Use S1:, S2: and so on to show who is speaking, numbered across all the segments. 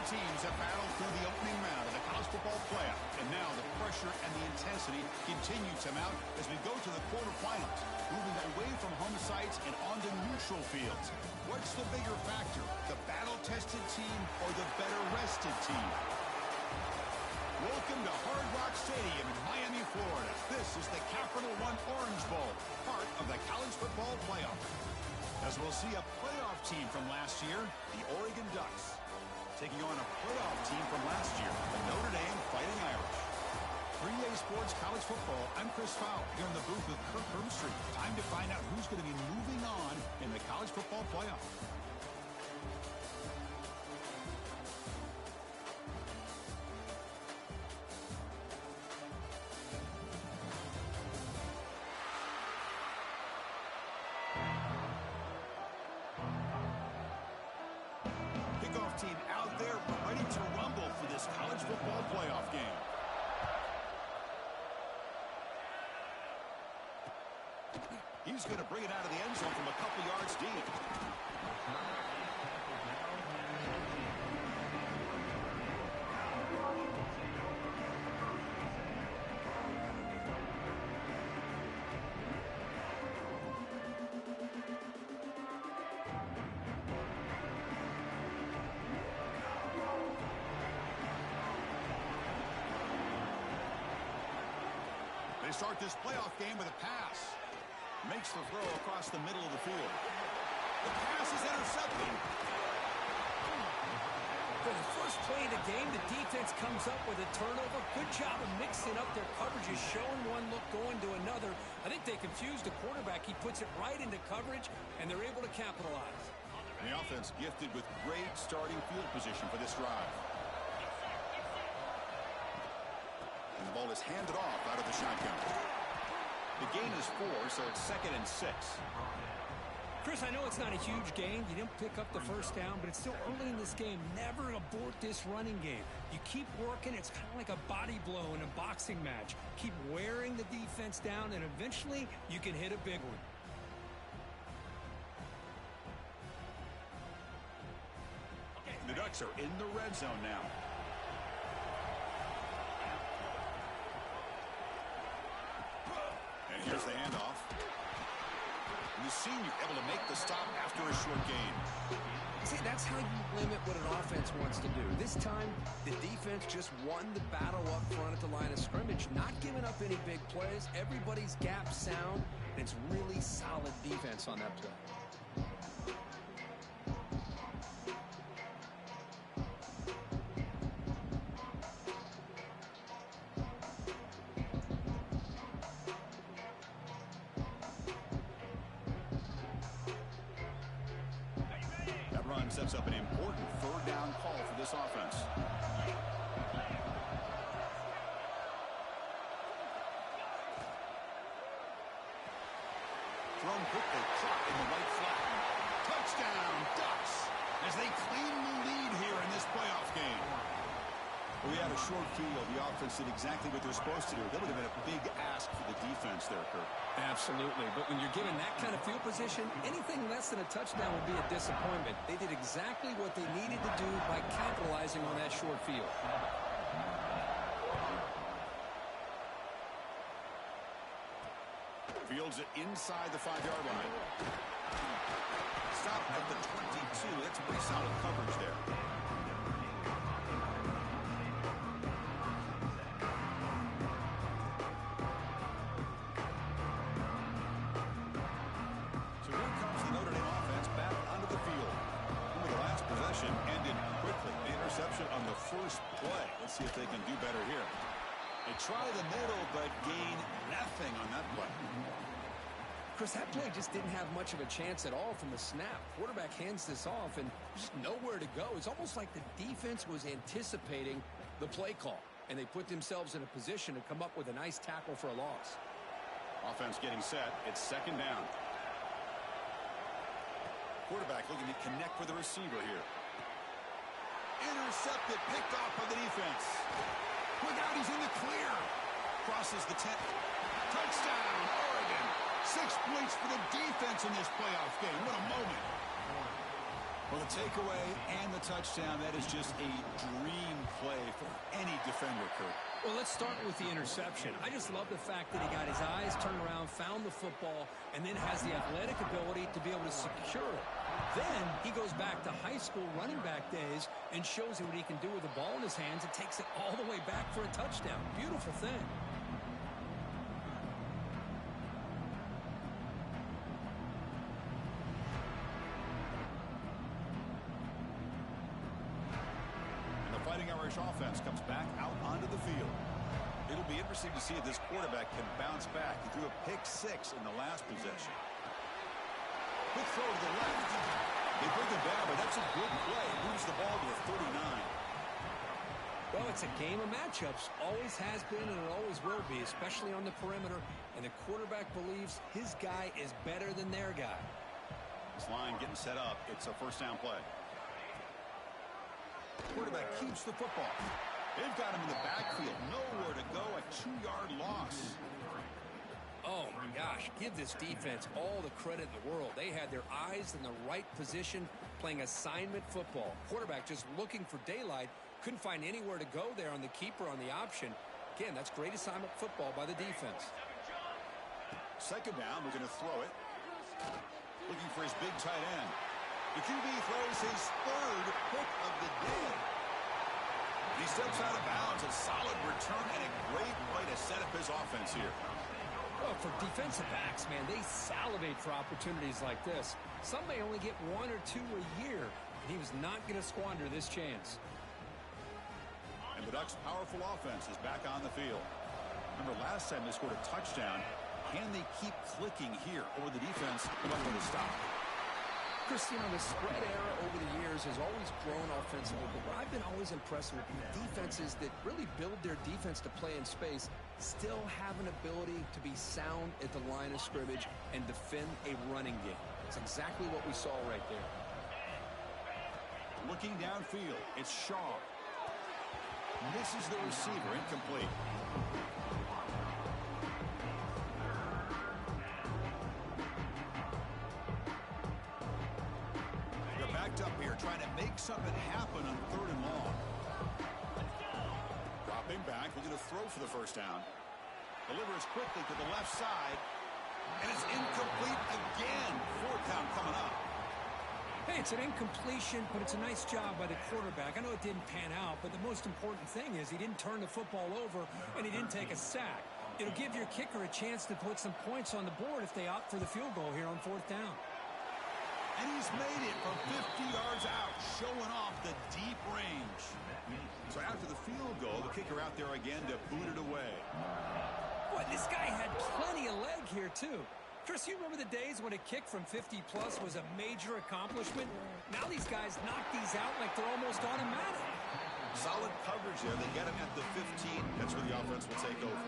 S1: teams have battled through the opening round of the college football playoff, and now the pressure and the intensity continue to mount as we go to the quarterfinals, moving away from home sites and onto neutral fields. What's the bigger factor, the battle-tested team or the better-rested team? Welcome to Hard Rock Stadium in Miami, Florida. This is the Capital One Orange Bowl, part of the college football playoff. As we'll see a playoff team from last year, the Oregon Ducks, taking on a playoff team from last year, the Notre Dame Fighting Irish. 3A Sports College Football, I'm Chris Fowle, here in the booth with Kirk Herbstreit. Time to find out who's going to be moving on in the college football playoff. Team out there ready to rumble for this college football playoff game. He's going to bring it out of the end zone from a couple yards deep. They start this playoff game with a pass. Makes the throw across the middle of the field. The pass is intercepted.
S2: For the first play of the game, the defense comes up with a turnover. Good job of mixing up their coverages, showing one look, going to another. I think they confused the quarterback. He puts it right into coverage, and they're able to capitalize.
S1: The offense gifted with great starting field position for this drive. And the ball is handed off out of the shotgun. The gain is 4, so it's 2nd and 6.
S2: Chris, I know it's not a huge gain. You didn't pick up the first down, but it's still early in this game. Never abort this running game. You keep working. It's kind of like a body blow in a boxing match. Keep wearing the defense down, and eventually you can hit a big one.
S1: The Ducks are in the red zone now. And here's the handoff. And the senior able to make the stop after a short gain.
S2: See, that's how you limit what an offense wants to do. This time, the defense just won the battle up front at the line of scrimmage, not giving up any big plays. Everybody's gap sound, and it's really solid defense on that play.
S1: Sets up an important third down call for this offense. Thrown quickly, caught in the right flat. Touchdown, Ducks, as they claim the lead here in this playoff game. We had a short field. The offense did exactly what they're supposed to do. That would have been a big ask for the defense there, Kirk.
S2: Absolutely. But when you're given that kind of field position, anything less than a touchdown would be a disappointment. They did exactly what they needed to do by capitalizing on that short field.
S1: Fields it inside the 5-yard line. Stop at the 22. That's pretty solid coverage there. Ended quickly. The interception on the first play. Let's see if they can do better here. They try the middle, but gain nothing on that play.
S2: Chris, that play just didn't have much of a chance at all from the snap. Quarterback hands this off, and just nowhere to go. It's almost like the defense was anticipating the play call, and they put themselves in a position to come up with a nice tackle for a loss.
S1: Offense getting set. It's 2nd down. Quarterback looking to connect with the receiver here. Intercepted, picked off by the defense. Look out, he's in the clear. Crosses the 10. Touchdown, Oregon. 6 points for the defense in this playoff game. What a moment. Well, the takeaway and the touchdown, that is just a dream play for any defender, Kurt.
S2: Well, let's start with the interception. I just love the fact that he got his eyes turned around, found the football, and then has the athletic ability to be able to secure it. Then he goes back to high school running back days and shows you what he can do with the ball in his hands and takes it all the way back for a touchdown. Beautiful thing.
S1: Fighting Irish offense comes back out onto the field. It'll be interesting to see if this quarterback can bounce back. He threw a pick-6 in the last possession. Quick throw to the left. They bring him down, but that's a good play. Moves the ball to the 39.
S2: Well, it's a game of matchups. Always has been and it always will be, especially on the perimeter. And the quarterback believes his guy is better than their guy.
S1: This line getting set up. It's a first down play. Quarterback keeps the football. They've got him in the backfield. Nowhere to go. A 2-yard loss.
S2: Oh, my gosh. Give this defense all the credit in the world. They had their eyes in the right position playing assignment football. Quarterback just looking for daylight. Couldn't find anywhere to go there on the keeper on the option. Again, that's great assignment football by the defense.
S1: Second down. We're going to throw it. Looking for his big tight end. The QB throws his third pick of the day. He steps out of bounds. A solid return and a great way to set up his offense here.
S2: Well, for defensive backs, man, they salivate for opportunities like this. Some may only get 1 or 2 a year, and he was not going to squander this chance.
S1: And the Ducks' powerful offense is back on the field. Remember last time they scored a touchdown. Can they keep clicking here, or the defense will have to stop?
S2: Chris, you know, the spread era over the years has always grown offensively, but what I've been always impressed with defenses that really build their defense to play in space still have an ability to be sound at the line of scrimmage and defend a running game. It's exactly what we saw right there.
S1: Looking downfield, it's Shaw. Misses the receiver, incomplete. Up here trying to make something happen on 3rd and long. Dropping back, looking to throw for the first down. Delivers quickly to the left side, and it's incomplete again. 4th down coming up.
S2: Hey, it's an incompletion, but it's a nice job by the quarterback. I know it didn't pan out, but the most important thing is he didn't turn the football over and he didn't take a sack. It'll give your kicker a chance to put some points on the board if they opt for the field goal here on 4th down.
S1: And he's made it from 50 yards out, showing off the deep range. So after the field goal, the kicker out there again to boot it away.
S2: Boy, this guy had plenty of leg here, too. Chris, you remember the days when a kick from 50-plus was a major accomplishment? Now these guys knock these out like they're almost automatic.
S1: Solid coverage there. They get him at the 15. That's where the offense will take over.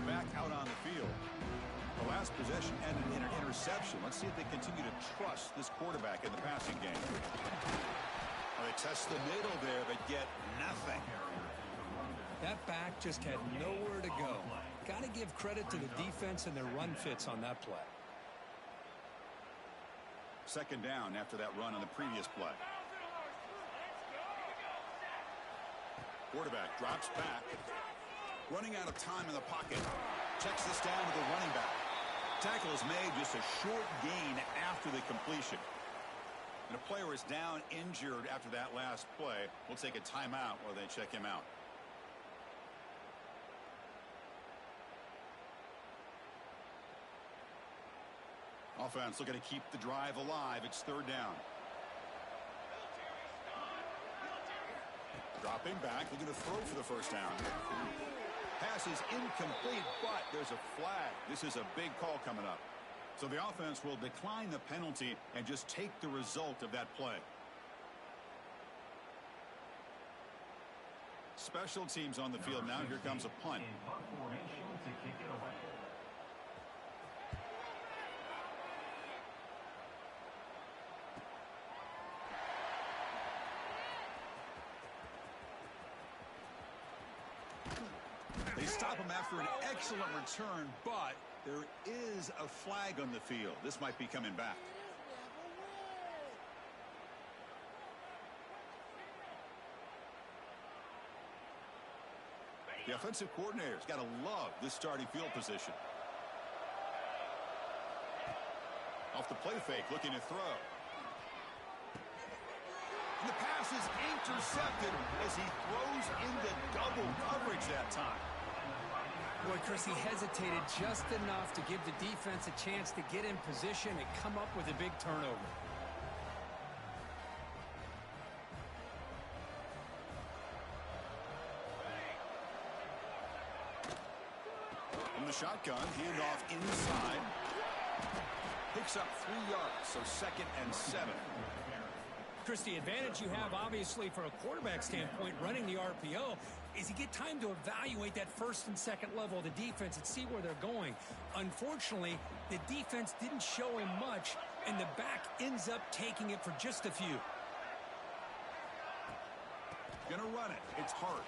S1: Back out on the field. The last possession ended in an interception. Let's see if they continue to trust this quarterback in the passing game. Well, they test the middle there, but get nothing.
S2: That back just had nowhere to go. Got to give credit to the defense and their run fits on that play.
S1: Second down after that run on the previous play. Quarterback drops back. Running out of time in the pocket. Checks this down to the running back. Tackle is made, just a short gain after the completion. And a player is down injured after that last play. We'll take a timeout while they check him out. Offense looking to keep the drive alive. It's 3rd down. Dropping back, looking to throw for the first down. Pass is incomplete, but there's a flag. This is a big call coming up. So the offense will decline the penalty and just take the result of that play. Special teams on the field now. Here comes a punt. They stop him after an excellent return, but there is a flag on the field. This might be coming back. The offensive coordinator's got to love this starting field position. Off the play fake, looking to throw. And the pass is intercepted as he throws into double coverage that time.
S2: Boy, Chris, he hesitated just enough to give the defense a chance to get in position and come up with a big turnover.
S1: From the shotgun, handoff inside. Picks up 3 yards, so 2nd and 7.
S2: Chris, the advantage you have, obviously, from a quarterback standpoint, running the RPO, is you get time to evaluate that first and second level of the defense and see where they're going. Unfortunately, the defense didn't show him much, and the back ends up taking it for just a few.
S1: Gonna run it. It's Hart.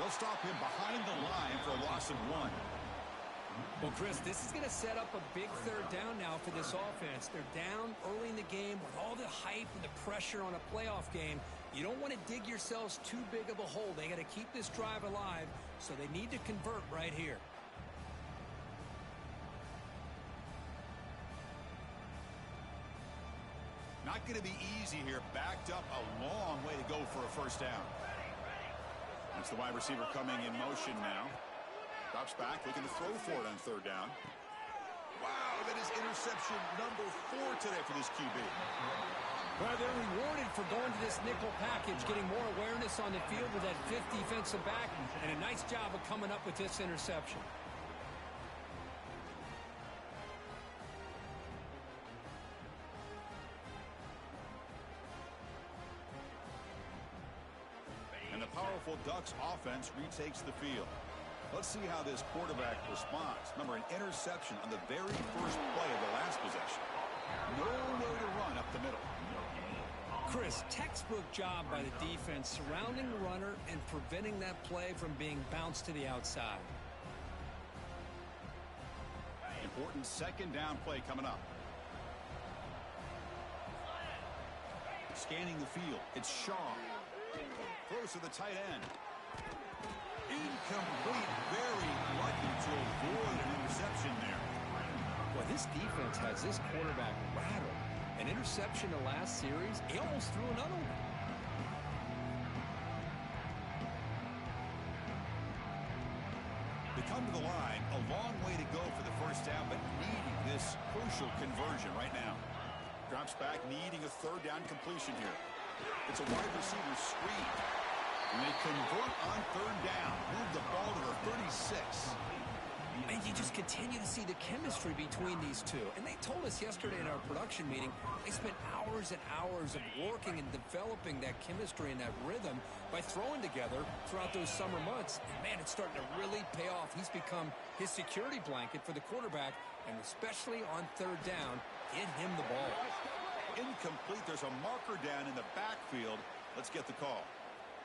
S1: They'll stop him behind the line for a loss of 1.
S2: Well, Chris, this is going to set up a big third down now for this offense. They're down early in the game with all the hype and the pressure on a playoff game. You don't want to dig yourselves too big of a hole. They got to keep this drive alive, so they need to convert right here.
S1: Not going to be easy here. Backed up a long way to go for a first down. That's the wide receiver coming in motion now. Drops back, looking to throw for it on third down. Wow, that is interception number 4 today for this QB.
S2: Well, they're rewarded for going to this nickel package, getting more awareness on the field with that 5th defensive back, and a nice job of coming up with this interception.
S1: And the powerful Ducks offense retakes the field. Let's see how this quarterback responds. Remember, an interception on the very first play of the last possession. Nowhere to run up the middle.
S2: Chris, textbook job by the defense surrounding the runner and preventing that play from being bounced to the outside.
S1: Important second down play coming up. Scanning the field. It's Shaw. Throws to the tight end. Incomplete. Very lucky to avoid an interception there.
S2: Well, this defense has this quarterback rattled. An interception in the last series, he almost threw another one.
S1: They come to the line, a long way to go for the first down, but needing this crucial conversion right now. Drops back, needing a third down completion here. It's a wide receiver screen. And they convert on third down. Move the ball to the 36.
S2: And you just continue to see the chemistry between these two. And they told us yesterday in our production meeting, they spent hours and hours of working and developing that chemistry and that rhythm by throwing together throughout those summer months. And, man, it's starting to really pay off. He's become his security blanket for the quarterback, and especially on third down, get him the ball.
S1: Incomplete. There's a marker down in the backfield. Let's get the call.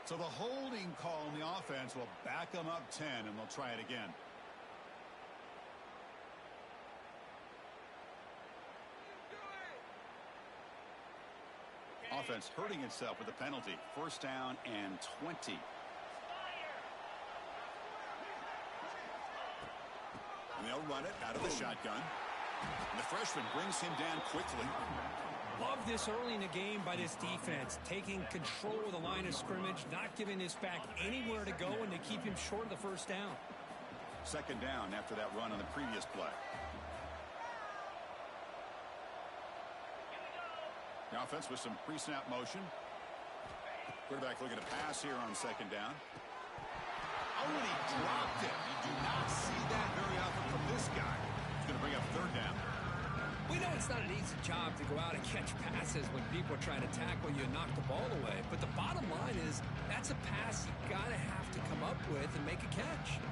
S1: So the holding call on the offense will back them up 10, and they'll try it again. Offense hurting itself with a penalty. First down and 20. And they'll run it out of the shotgun. And the freshman brings him down quickly.
S2: Love this early in the game by this defense, taking control of the line of scrimmage, not giving this back anywhere to go, and to keep him short of the first down.
S1: Second down after that run on the previous play. The offense with some pre-snap motion. Quarterback looking to pass here on second down. Oh, and he dropped it. You do not see that very often from this guy. He's going to bring up third down.
S2: We know it's not an easy job to go out and catch passes when people are trying to tackle you and knock the ball away. But the bottom line is that's a pass you got to have to come up with and make a catch.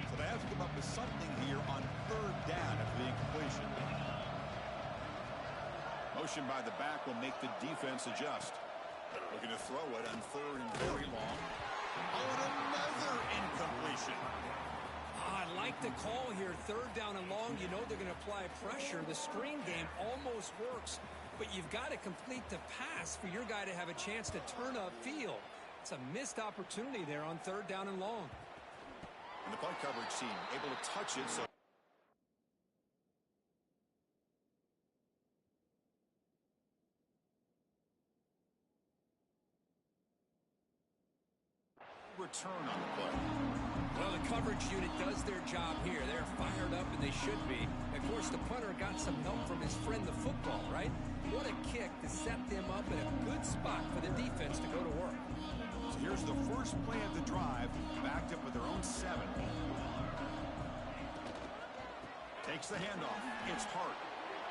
S1: So they have to come up with something here on third down after the incompletion. motion by the back will make the defense adjust. Looking to throw it on 3rd and very long. Oh, and another incompletion.
S2: I like the call here. 3rd down and long. You know they're going to apply pressure. The screen game almost works, but you've got to complete the pass for your guy to have a chance to turn upfield. It's a missed opportunity there on 3rd down and long.
S1: And the punt coverage team able to touch it, so return on the play.
S2: Well, the coverage unit does their job here. They're fired up, and they should be. Of course, the punter got some help from his friend, the football, right? What a kick to set them up in a good spot for the defense to go to work.
S1: So here's the first play of the drive, backed up with their own 7. Takes the handoff. It's Hart.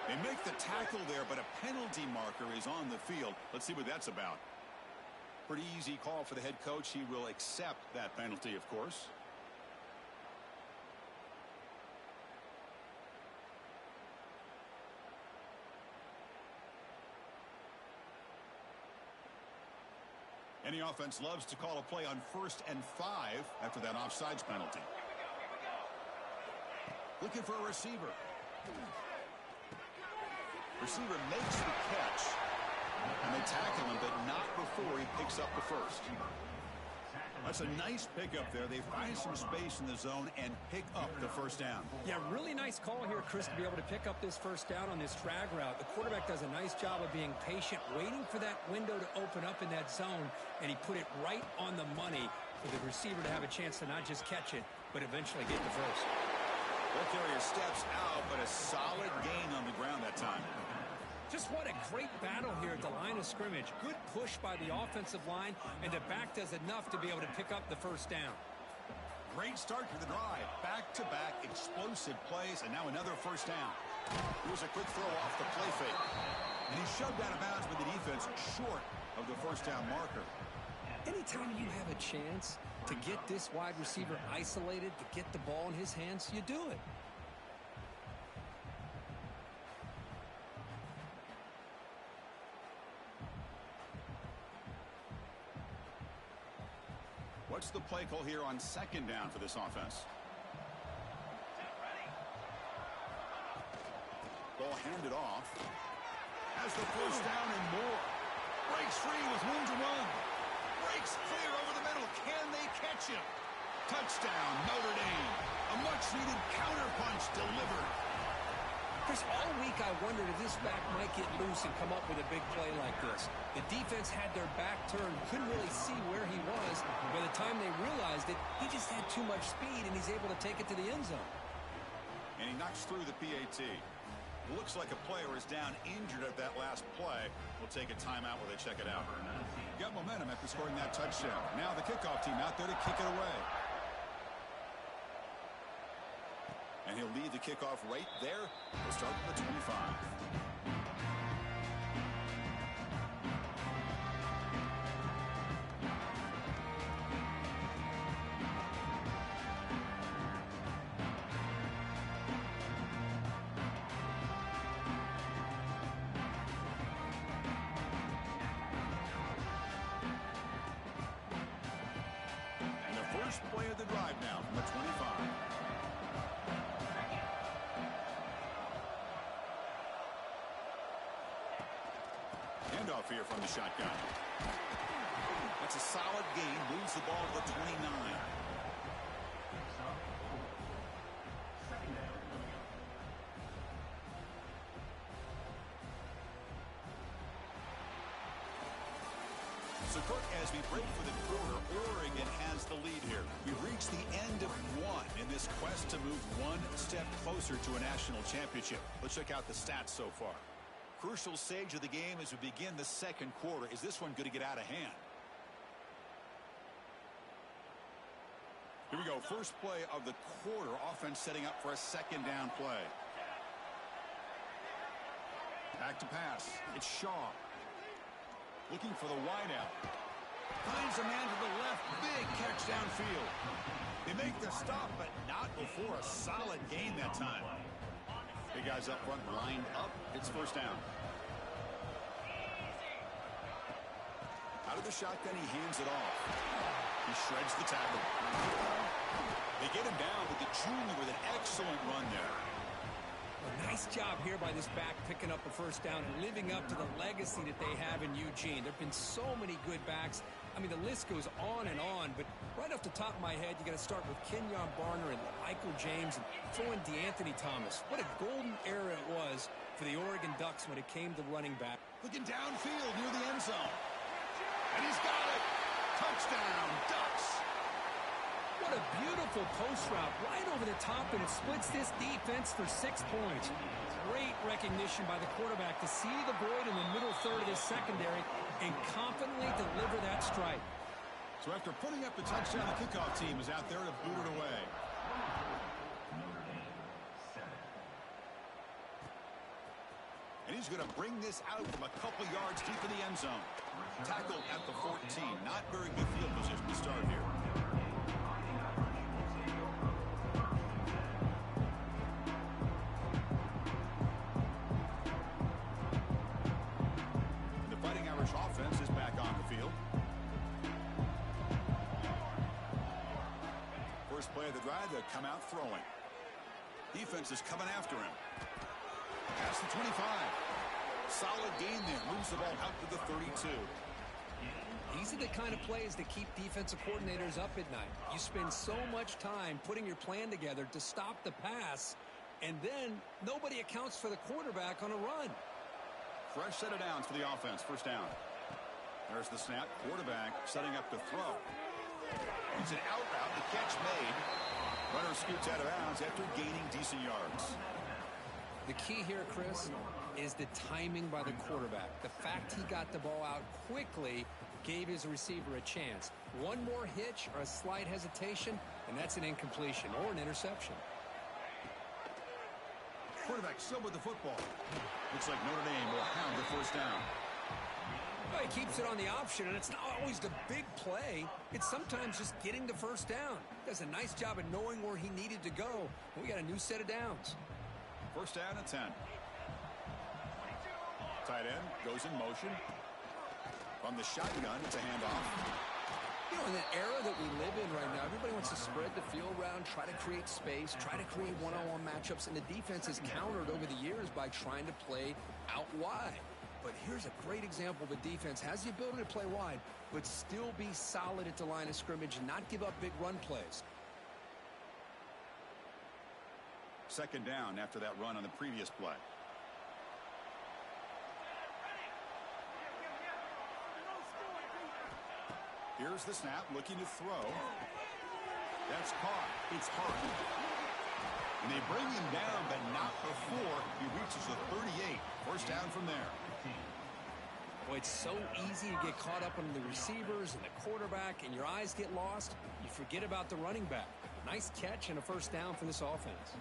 S1: They make the tackle there, but a penalty marker is on the field. Let's see what that's about. Pretty easy call for the head coach. He will accept that penalty, of course. Any offense loves to call a play on 1st and 5 after that offsides penalty. Looking for a receiver. Receiver makes the catch. And they tackle him, but not before he picks up the first. That's a nice pickup there. They find some space in the zone and pick up the first down.
S2: Yeah, really nice call here, Chris, to be able to pick up this first down on this drag route. The quarterback does a nice job of being patient, waiting for that window to open up in that zone, and he put it right on the money for the receiver to have a chance to not just catch it, but eventually get the first.
S1: Ball carrier steps out, but a solid gain on the ground that time.
S2: Just what a great battle here at the line of scrimmage. Good push by the offensive line, and the back does enough to be able to pick up the first down.
S1: Great start to the drive. Back-to-back explosive plays, and now another first down. Here's a quick throw off the play fake. And he's shoved out of bounds with the defense short of the first down marker.
S2: Anytime you have a chance to get this wide receiver isolated, to get the ball in his hands, you do it.
S1: What's the play call here on 2nd down for this offense? Ball handed off. Has the first down and more. Breaks free with room to run. Breaks clear over the middle. Can they catch him? Touchdown, Notre Dame. A much-needed counterpunch delivered.
S2: Chris, all week I wondered if this back might get loose and come up with a big play like this. The defense had their back turned, couldn't really see where he was. By the time they realized it, he just had too much speed, and he's able to take it to the end zone.
S1: And he knocks through the PAT. Looks like a player is down injured at that last play. We'll take a timeout while they check it out. Got momentum after scoring that touchdown. Now the kickoff team out there to kick it away. And he'll lead the kickoff right there. We'll start at the 25. And the first play of the drive now from the 25. Handoff here from the shotgun. That's a solid gain. Moves the ball to the 29. So, Cook, as we break for the quarter, Oregon has the lead here. We've reached the end of one in this quest to move one step closer to a national championship. Let's check out the stats so far. Crucial stage of the game as we begin the second quarter. Is this one going to get out of hand? Here we go. First play of the quarter. Offense setting up for a second down play. Back to pass. It's Shaw. Looking for the wideout. Finds a man to the left. Big catch downfield. They make the stop, but not before a solid gain that time. Big guys up front lined up. It's first down. Out of the shotgun, he hands it off. He shreds the tackle. They get him down with the junior with an excellent run there.
S2: A nice job here by this back picking up a first down and living up to the legacy that they have in Eugene. There have been so many good backs. I mean, the list goes on and on, but right off the top of my head, you got to start with Kenyon Barner and Michael James and throw in DeAnthony Thomas. What a golden era it was for the Oregon Ducks when it came to running back.
S1: Looking downfield near the end zone. And he's got it. Touchdown, Ducks.
S2: What a beautiful post route right over the top, and it splits this defense for 6 points. Great recognition by the quarterback to see the void in the middle third of this secondary and confidently deliver that strike.
S1: So after putting up the touchdown, the kickoff team is out there to boot it away. And he's going to bring this out from a couple yards deep in the end zone. Tackled at the 14. Not very good field position to start here. The Fighting Irish offense is back on the field. First play of the drive, they'll come out throwing. Defense is coming after him. Past the 25. Solid gain there. Moves the ball out to the 32.
S2: These are the kind of plays that keep defensive coordinators up at night. You spend so much time putting your plan together to stop the pass, and then nobody accounts for the quarterback on a run.
S1: Fresh set of downs for the offense. First down. There's the snap. Quarterback setting up to throw. It's an out route. The catch made. Runner scoots out of bounds after gaining decent yards.
S2: The key here, Chris, is the timing by the quarterback. The fact he got the ball out quickly gave his receiver a chance. One more hitch or a slight hesitation, and that's an incompletion or an interception.
S1: Quarterback still with the football. Looks like Notre Dame will have the first down.
S2: Well, he keeps it on the option, and it's not always the big play. It's sometimes just getting the first down. Does a nice job of knowing where he needed to go. We got a new set of downs.
S1: First down at 10. Tight end goes in motion. From the shotgun, it's a handoff.
S2: You know, in the era that we live in right now, everybody wants to spread the field around, try to create space, try to create one-on-one matchups, and the defense is countered over the years by trying to play out wide. But here's a great example. The defense has the ability to play wide, but still be solid at the line of scrimmage and not give up big run plays.
S1: Second down after that run on the previous play. Here's the snap, looking to throw. That's caught. It's hard. And they bring him down, but not before he reaches the 38. First down from there.
S2: Boy, it's so easy to get caught up on the receivers and the quarterback, and your eyes get lost. You forget about the running back. Nice catch and a first down for this offense.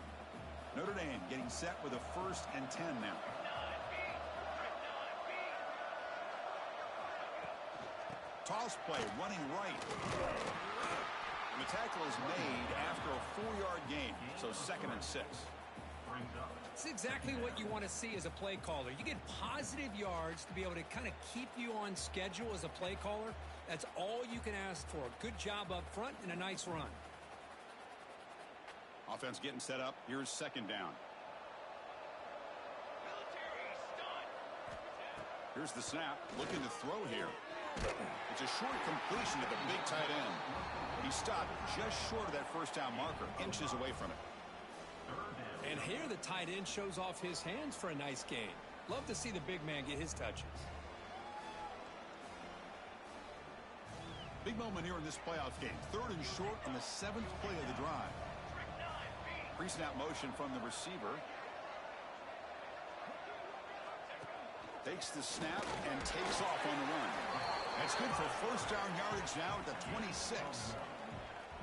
S1: Notre Dame getting set with a 1st and 10 now. Toss play, running right. And the tackle is made after a 4-yard gain, so 2nd and 6.
S2: It's exactly what you want to see as a play caller. You get positive yards to be able to kind of keep you on schedule as a play caller. That's all you can ask for. Good job up front and a nice run.
S1: Offense getting set up. Here's second down. Here's the snap. Looking to throw here. It's a short completion to the big tight end. He stopped just short of that first down marker, inches away from it.
S2: And here the tight end shows off his hands for a nice gain. Love to see the big man get his touches.
S1: Big moment here in this playoff game. 3rd and short on the 7th play of the drive. Pre-snap motion from the receiver. Takes the snap and takes off on the run. That's good for first down yardage now at the 26.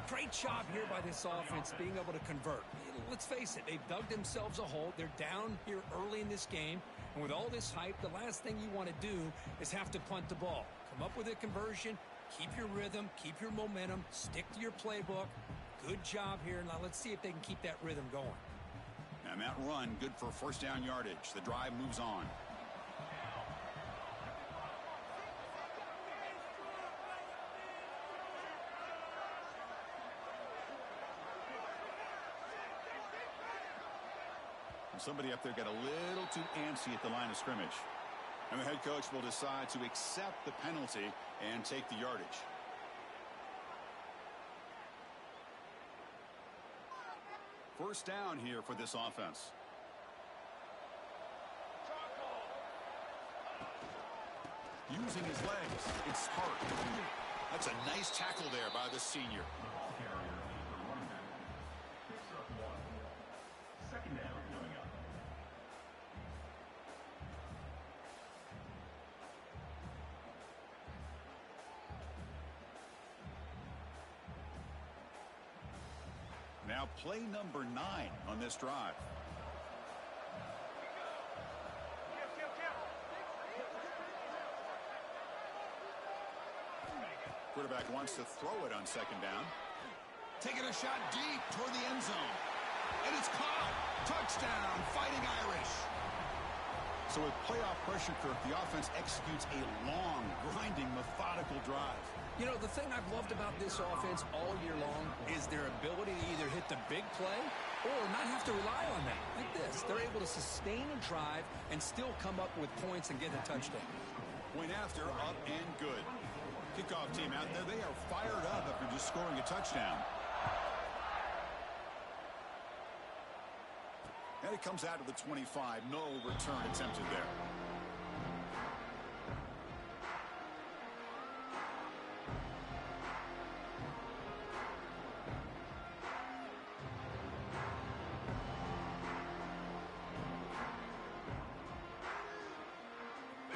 S2: Great job here by this offense being able to convert. Let's face it, they've dug themselves a hole. They're down here early in this game. And with all this hype, the last thing you want to do is have to punt the ball. Come up with a conversion, keep your rhythm, keep your momentum, stick to your playbook. Good job here. Now let's see if they can keep that rhythm going.
S1: And that run, good for first down yardage. The drive moves on. Somebody up there got a little too antsy at the line of scrimmage. And the head coach will decide to accept the penalty and take the yardage. First down here for this offense. Using his legs. It's smart. That's a nice tackle there by the senior.
S3: Second down coming up.
S1: Now play number 9 on this drive. Quarterback wants to throw it on second down. Taking a shot deep toward the end zone. And it's caught. Touchdown, Fighting Irish. So with playoff pressure, Kirk, the offense executes a long, grinding, methodical drive.
S2: You know, the thing I've loved about this offense all year long is their ability to either hit the big play or not have to rely on that. Like this. They're able to sustain a drive and still come up with points and get a touchdown.
S1: Point after, up and good. Kickoff team out there, they are fired up after just scoring a touchdown. And it comes out to the 25. No return attempted there.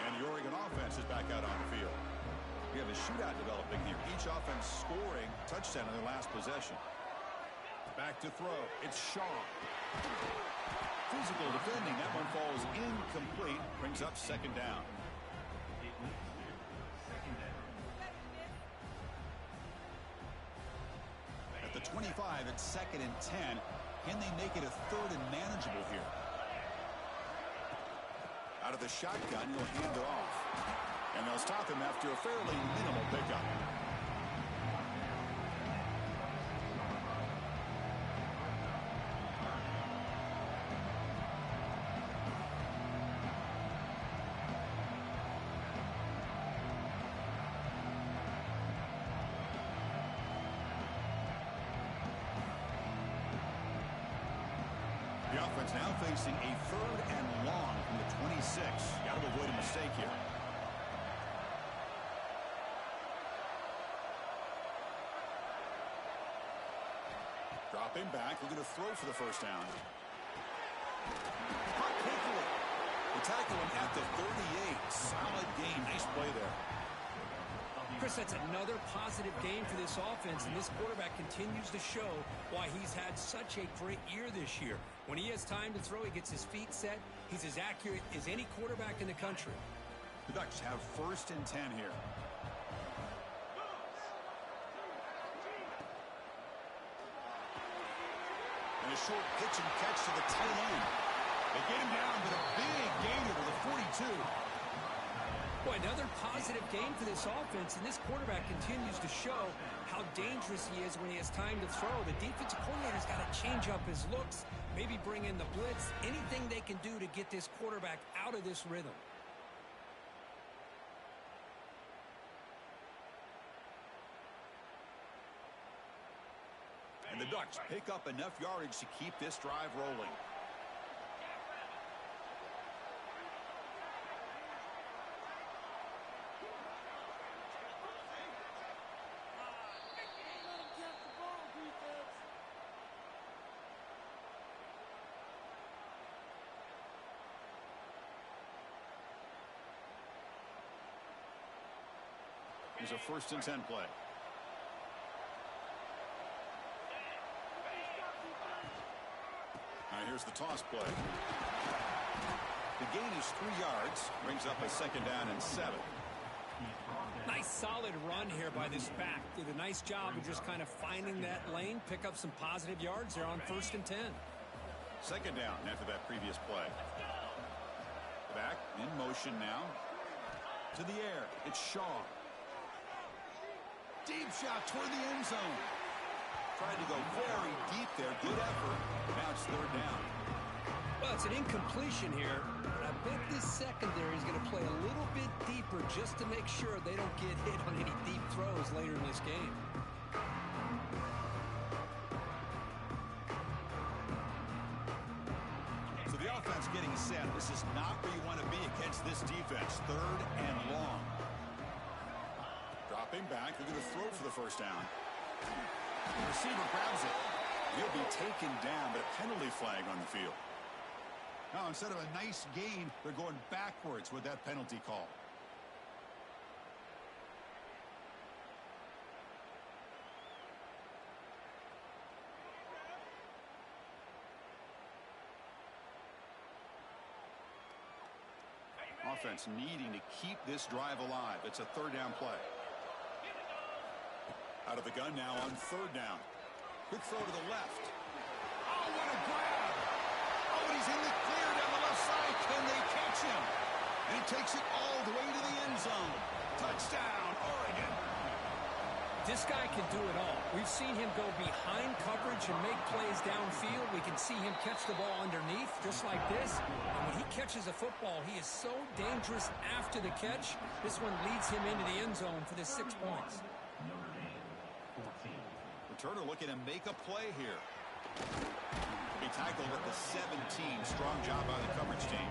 S1: And the Oregon offense is back out on the field. We have a shootout developing here. Each offense scoring touchdown in their last possession. Back to throw. It's Shaw. Physical defending. That one falls incomplete. Brings up second down. At the 25, it's second and 10. Can they make it a third and manageable here? Out of the shotgun, he'll hand it off. And they'll stop him after a fairly minimal pickup. The offense now facing a third and long from the 26. Got to avoid a mistake here. Drop him back. We're going to throw for the first down. Caught quickly. The tackle him at the 38. Solid game. Nice play there.
S2: Chris, that's another positive game for this offense, and this quarterback continues to show why he's had such a great year this year. When he has time to throw, he gets his feet set. He's as accurate as any quarterback in the country.
S1: The Ducks have first and 10 here. And a short pitch and catch to the tight end. They get him down with a big gainer to the 42.
S2: Boy, another positive game for this offense, and this quarterback continues to show how dangerous he is when he has time to throw. The defensive coordinator's got to change up his looks, maybe bring in the blitz, anything they can do to get this quarterback out of this rhythm.
S1: And the Ducks pick up enough yardage to keep this drive rolling. Here's a first and 10 play. Here's the toss play. The gain is 3 yards. Brings up a second down and 7.
S2: Nice solid run here by this back. Did a nice job of just kind of finding that lane, pick up some positive yards there on first and 10.
S1: Second down after that previous play. Back in motion now. To the air. It's Shaw. Deep shot toward the end zone. Tried to go very deep there. Good effort. Now it's third down.
S2: Well, it's an incompletion here, but I bet this secondary is going to play a little bit deeper just to make sure they don't get hit on any deep throws later in this game.
S1: So the offense getting set. This is not where you want to be against this defense. 3rd and long. Dropping back. They're going to throw for the first down. The receiver grabs it. He'll be taken down, but a penalty flag on the field. Now, instead of a nice gain, they're going backwards with that penalty call. Offense needing to keep this drive alive. It's a 3rd down play. Out of the gun now on 3rd down. Quick throw to the left. Oh, what a grab! Oh, and he's in the clear down the left side. Can they catch him? And he takes it all the way to the end zone. Touchdown, Oregon.
S2: This guy can do it all. We've seen him go behind coverage and make plays downfield. We can see him catch the ball underneath, just like this. And when he catches a football, he is so dangerous after the catch. This one leads him into the end zone for the 6 points.
S1: Returner looking to make a play here. He tackled at the 17. Strong job by the coverage team.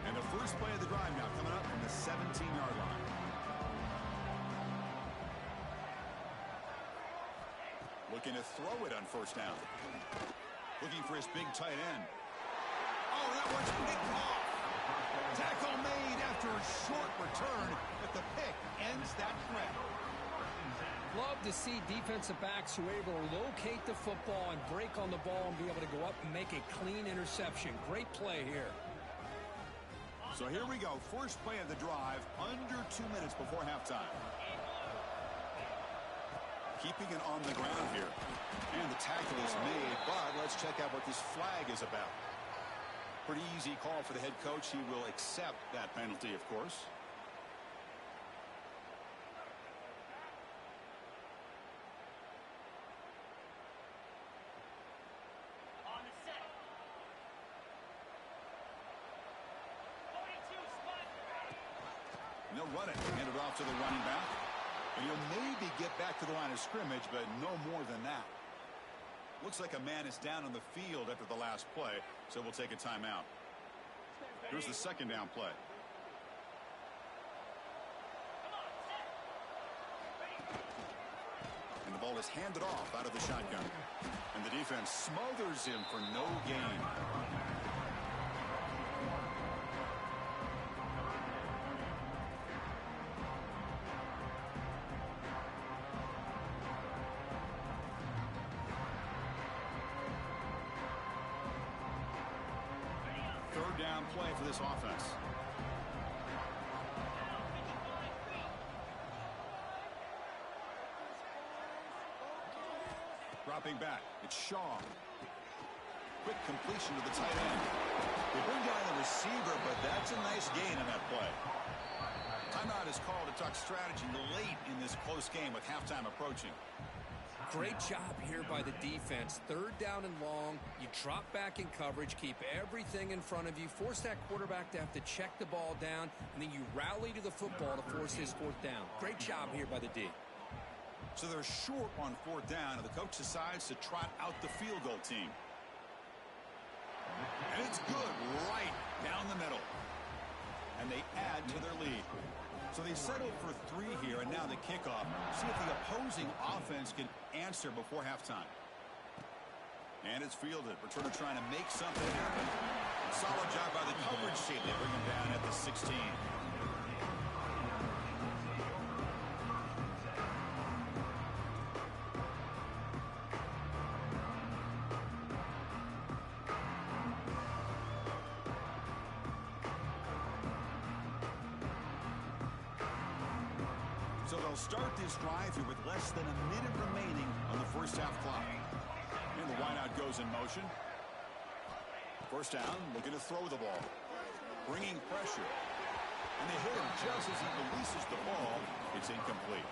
S1: And the first play of the drive now coming up from the 17-yard line. Looking to throw it on 1st down. Looking for his big tight end. Oh, that one's picked off. Tackle made after a short return, but the pick ends that threat.
S2: Love to see defensive backs who are able to locate the football and break on the ball and be able to go up and make a clean interception. Great play here.
S1: So here we go. First play of the drive, under 2 minutes before halftime. Keeping it on the ground here. And the tackle is made, but let's check out what this flag is about. Pretty easy call for the head coach. He will accept that penalty, of course.
S3: On the set. 42 spot.
S1: And they'll run it. Hand it off to the running back. And he'll maybe get back to the line of scrimmage, but no more than that. Looks like a man is down on the field after the last play, so we'll take a timeout. Here's the 2nd down play. And the ball is handed off out of the shotgun. And the defense smothers him for no gain. Down play for this offense. Dropping back, it's Shaw. Quick completion to the tight end. They bring down the receiver, but that's a nice gain on that play. Timeout is called to talk strategy late in this close game with halftime approaching.
S2: Great job here by the defense. 3rd down and long. You drop back in coverage, keep everything in front of you, force that quarterback to have to check the ball down, and then you rally to the football to force his 4th down. Great job here by the D.
S1: So they're short on 4th down, and the coach decides to trot out the field goal team. And it's good right down the middle. And they add to their lead. So they settled for 3 here, and now the kickoff. See if the opposing offense can answer before halftime. And it's fielded. Returner trying to make something happen. Solid job by the coverage team. They bring him down at the 16. So they'll start this drive here with less than a minute remaining on the first half clock. And the wideout goes in motion. First down, looking to throw the ball. Bringing pressure. And they hit him just as he releases the ball. It's incomplete.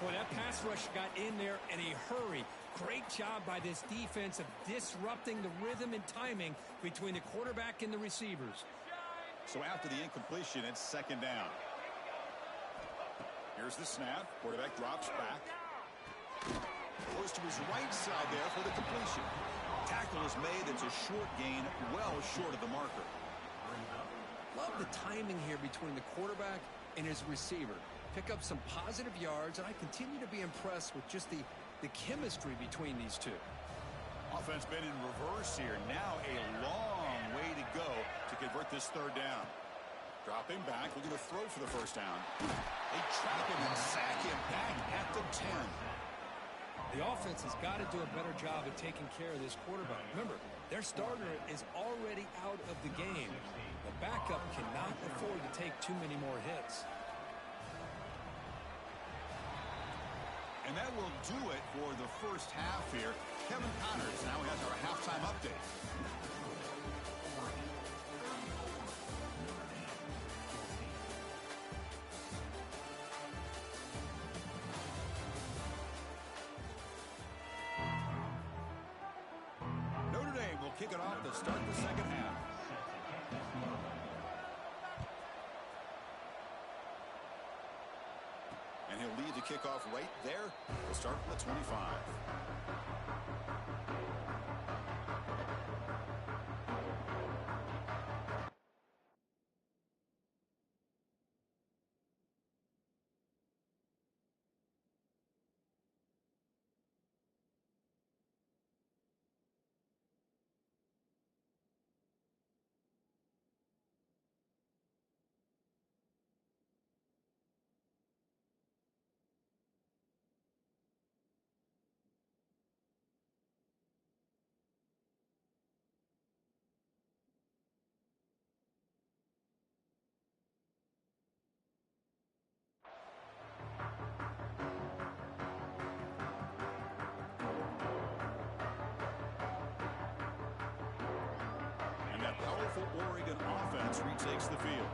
S2: Boy, that pass rush got in there in a hurry. Great job by this defense of disrupting the rhythm and timing between the quarterback and the receivers.
S1: So after the incompletion, it's second down. Here's the snap. Quarterback drops back. Goes to his right side there for the completion. Tackle is made. It's a short gain, well short of the marker.
S2: Love the timing here between the quarterback and his receiver. Pick up some positive yards, and I continue to be impressed with just the chemistry between these two.
S1: Offense been in reverse here. Now a long way to go to convert this third down. Dropping back, looking to throw for the first down. They trap him and sack him back at the 10.
S2: The offense has got to do a better job of taking care of this quarterback. Remember, their starter is already out of the game. The backup cannot afford to take too many more hits.
S1: And that will do it for the first half here. Kevin Connors now has our halftime update. Notre Dame will kick it off to start the second half. And he'll lead the kickoff right there. We'll start from the 25. Oregon offense retakes the field.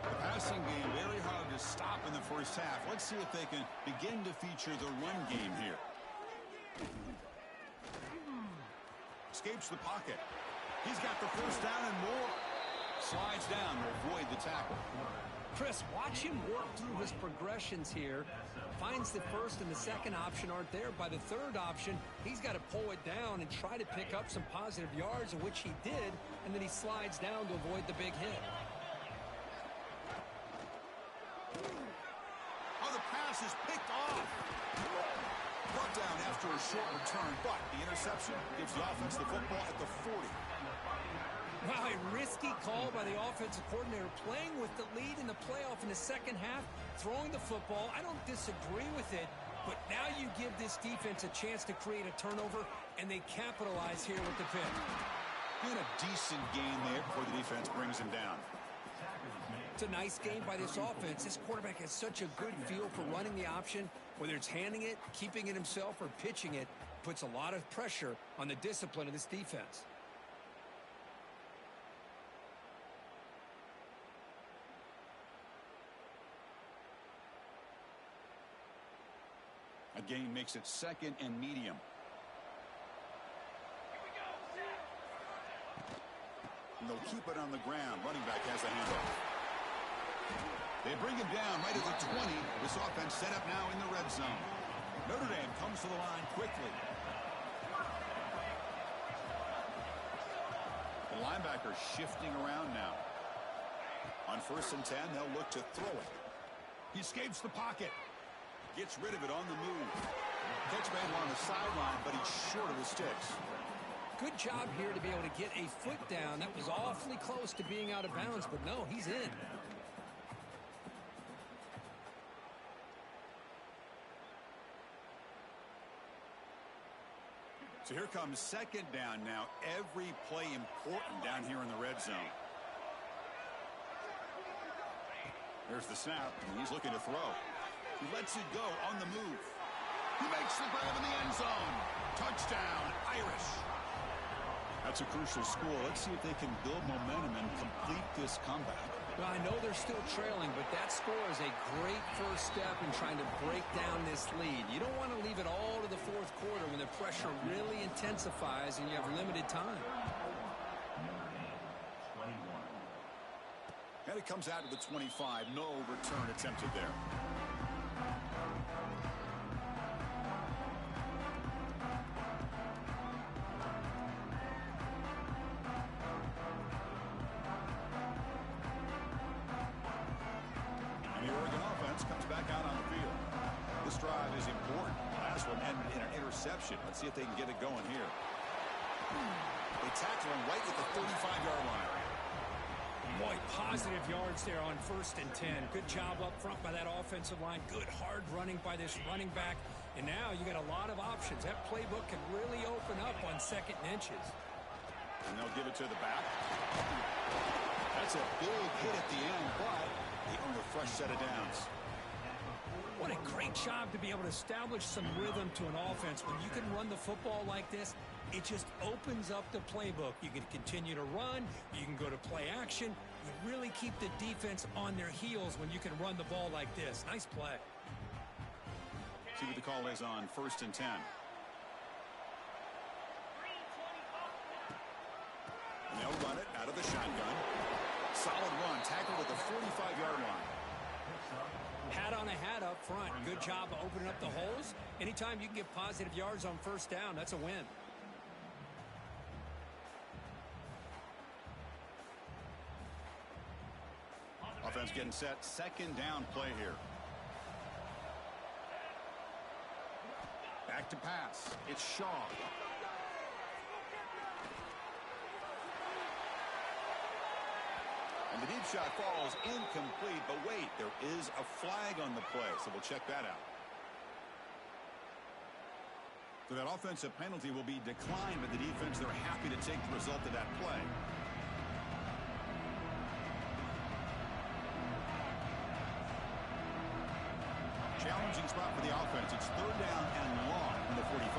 S1: The passing game very hard to stop in the first half. Let's see if they can begin to feature the run game here. Escapes the pocket. He's got the first down and more. Slides down to avoid the tackle.
S2: Chris, watch him work through his progressions here. Finds the first and the second option aren't there. By the third option, he's got to pull it down and try to pick up some positive yards, which he did, and then he slides down to avoid the big hit.
S1: Oh, the pass is picked off. Brought down after a short return, but the interception gives the offense the football at the 40.
S2: Wow, a risky call by the offensive coordinator, playing with the lead in the playoff in the second half, throwing the football. I don't disagree with it, but now you give this defense a chance to create a turnover, and they capitalize here with the pick.
S1: And a decent gain there before the defense brings him down.
S2: It's a nice game by this offense. This quarterback has such a good feel for running the option, whether it's handing it, keeping it himself, or pitching it, puts a lot of pressure on the discipline of this defense.
S1: Again, makes it second and medium. And they'll keep it on the ground. Running back has the handoff. They bring him down right at the 20. This offense set up now in the red zone. Notre Dame comes to the line quickly. The linebacker shifting around now. On 1st and 10, they'll look to throw it. He escapes the pocket. Gets rid of it on the move. Catch made on the sideline, but he's short of the sticks.
S2: Good job here to be able to get a foot down. That was awfully close to being out of bounds, but no, he's in.
S1: So here comes second down now. Every play important down here in the red zone. There's the snap, and he's looking to throw. He lets it go on the move. He makes the grab in the end zone. Touchdown, Irish. That's a crucial score. Let's see if they can build momentum and complete this comeback.
S2: Well, I know they're still trailing, but that score is a great first step in trying to break down this lead. You don't want to leave it all to the fourth quarter when the pressure really intensifies and you have limited time.
S1: And it comes out to the 25. No return attempted there. And the Oregon offense comes back out on the field. This drive is important. Last one ended in an interception. Let's see if they can get it going here. They tackle him right at the 35-yard line.
S2: Boy, positive yards there on 1st and 10. Good job up front by that offensive line. Good hard running by this running back. And now you got a lot of options. That playbook can really open up on 2nd and inches.
S1: And they'll give it to the back. That's a big hit at the end, but he earned a fresh set of downs.
S2: What a great job to be able to establish some rhythm to an offense. When you can run the football like this, it just opens up the playbook. You can continue to run. You can go to play action. You really keep the defense on their heels when you can run the ball like this. Nice play.
S1: See what the call is on 1st and 10. And they'll run it out of the shotgun. Solid run. Tackled at the 45-yard line.
S2: Hat on a hat up front. Good job of opening up the holes. Anytime you can get positive yards on 1st down, that's a win.
S1: Offense getting set. 2nd down play here. Back to pass. It's Shaw. And the deep shot falls incomplete. But wait, there is a flag on the play. So we'll check that out. So that offensive penalty will be declined by the defense. They're happy to take the result of that play. Challenging spot for the offense. It's 3rd down and long from the 45.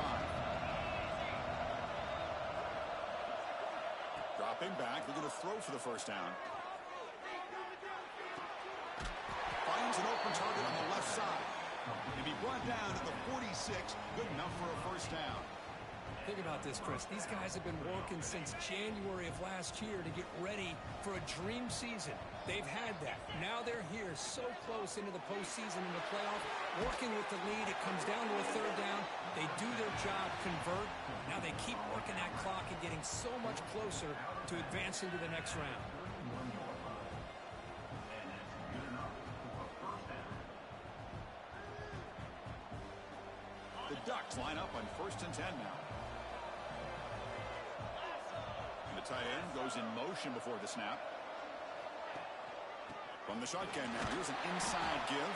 S1: Dropping back. They're going to throw for the 1st down. Finds an open target on the left side. He'll be brought down to the 46. Good enough for a 1st down.
S2: Think about this, Chris. These guys have been working since January of last year to get ready for a dream season. They've had that. Now they're here so close into the postseason and the playoff, working with the lead. It comes down to a 3rd down. They do their job, convert. Now they keep working that clock and getting so much closer to advancing to the next round.
S1: The Ducks line up on 1st and 10 now. And the tight end goes in motion before the snap. From the shotgun now, here's an inside give.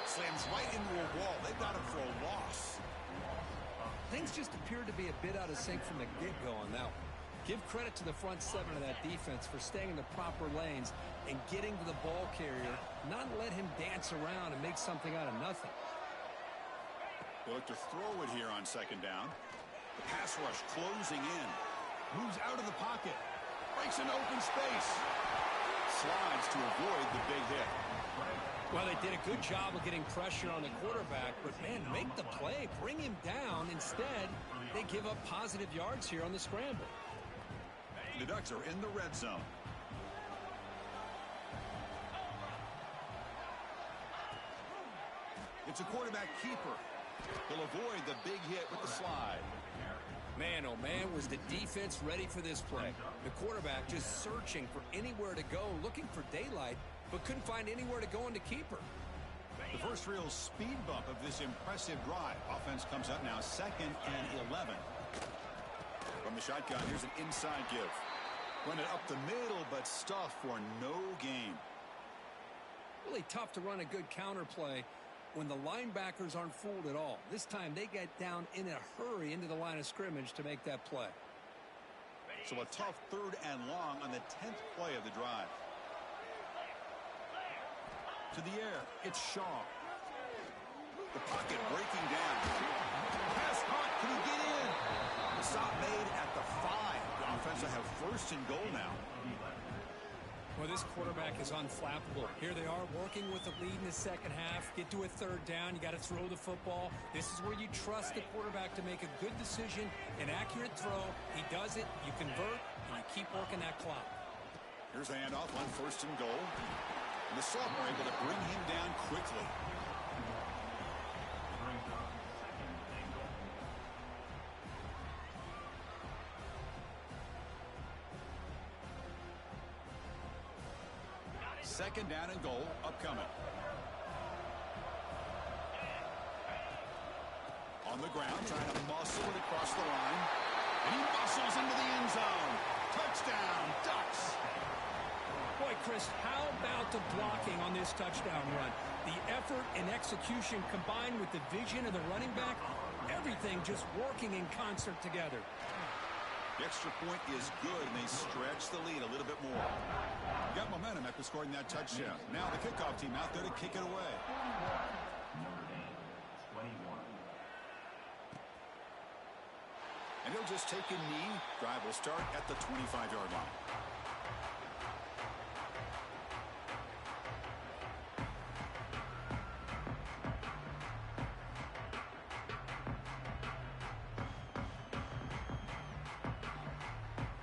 S1: Slams right into a wall. They've got him for a loss.
S2: Things just appeared to be a bit out of sync from the get-go on that one. Give credit to the front 7 of that defense for staying in the proper lanes and getting to the ball carrier, not let him dance around and make something out of nothing.
S1: They look to throw it here on 2nd down. The pass rush closing in. Moves out of the pocket. Breaks into open space. Slides to avoid the big hit.
S2: Well, they did a good job of getting pressure on the quarterback, but, man, make the play. Bring him down. Instead, they give up positive yards here on the scramble.
S1: The Ducks are in the red zone. It's a quarterback keeper. He'll avoid the big hit with the slide.
S2: Man, oh man, was the defense ready for this play. The quarterback just searching for anywhere to go, looking for daylight, but couldn't find anywhere to go into keeper.
S1: The first real speed bump of this impressive drive. Offense comes up now 2nd and 11. From the shotgun, here's an inside give. Run it up the middle, but stuffed for no gain.
S2: Really tough to run a good counter play when the linebackers aren't fooled at all. This time they get down in a hurry into the line of scrimmage to make that play.
S1: So a tough 3rd and long on the 10th play of the drive. To the air, it's Shaw. The pocket breaking down. Pass caught, can he get in? The stop made at the 5. first and goal now.
S2: Well, this quarterback is unflappable. Here they are working with the lead in the second half. Get to a third down. You got to throw the football. This is where you trust the quarterback to make a good decision, an accurate throw. He does it. You convert, and you keep working that clock.
S1: Here's the handoff on first and goal. And the sophomore able to bring him down quickly. Second down and goal upcoming. On the ground, trying to muscle it across the line. And he muscles into the end zone. Touchdown, Ducks.
S2: Boy, Chris, how about the blocking on this touchdown run? The effort and execution combined with the vision of the running back, everything just working in concert together.
S1: The extra point is good, and they stretch the lead a little bit more. Got momentum after scoring that touchdown. Now the kickoff team out there to kick it away. And he'll just take a knee. Drive will start at the 25-yard line.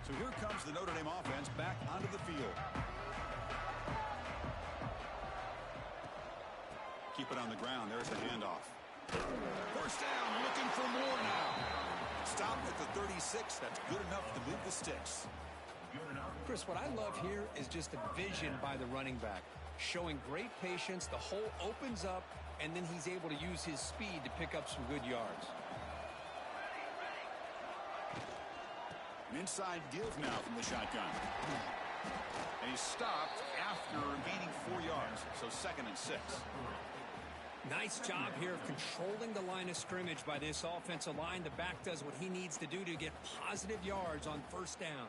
S1: So here comes the Notre Dame offense back onto the field. Keep it on the ground. There's the handoff. First down, looking for more now. Stop at the 36. That's good enough to move the sticks.
S2: Chris, what I love here is just the vision by the running back. Showing great patience. The hole opens up, and then he's able to use his speed to pick up some good yards.
S1: An inside give now from the shotgun. And he's stopped after gaining 4 yards. So 2nd and 6.
S2: Nice job here of controlling the line of scrimmage by this offensive line. The back does what he needs to do to get positive yards on first down.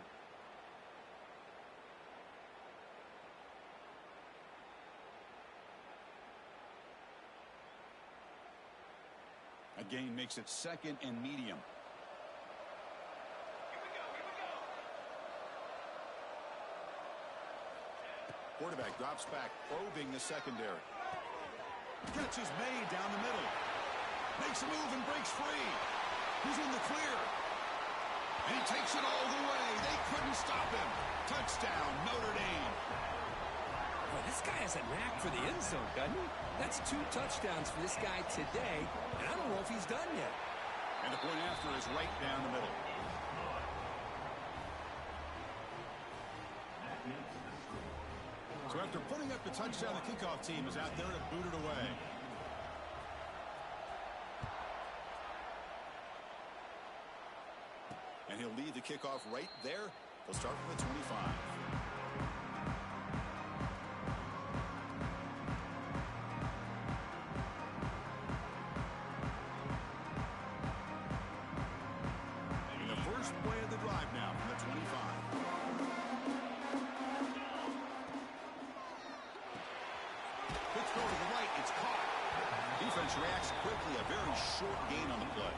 S1: A gain makes it 2nd and medium. Quarterback drops back, probing the secondary. Catch is made down the middle. Makes a move and breaks free. He's in the clear. And he takes it all the way. They couldn't stop him. Touchdown, Notre Dame.
S2: Well, this guy has a knack for the end zone, doesn't he? That's 2 touchdowns for this guy today, and I don't know if he's done yet.
S1: And the point after is right down the middle. So after putting up the touchdown, the kickoff team is out there to boot it away. And he'll lead the kickoff right there. He'll start from the 25. And the first play of the drive now from the 25. Quick throw to the right. It's caught. Defense reacts quickly. A very short gain on the play.